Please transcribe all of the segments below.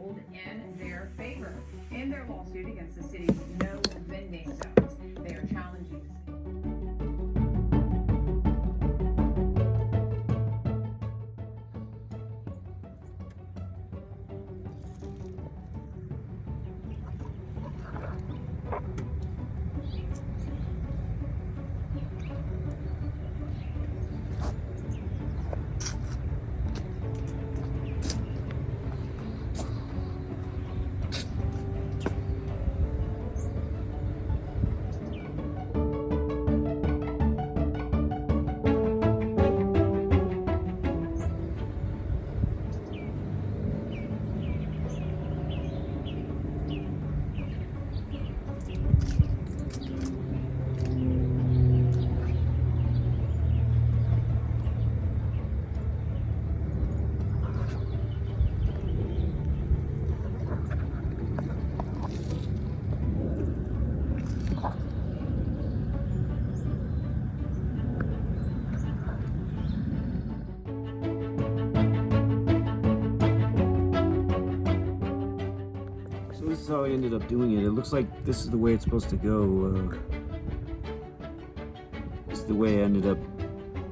ruled in their favor. In their lawsuit against the city's no vending zones, they are challenging the city. This is how I ended up doing it. It looks like this is the way it's supposed to go. This is the way I ended up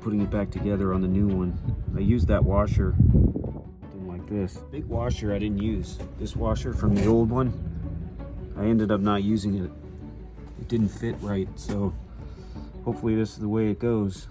putting it back together on the new one. I used that washer, didn't like this. Big washer I didn't use. This washer from the old one, I ended up not using it. It didn't fit right, so hopefully this is the way it goes.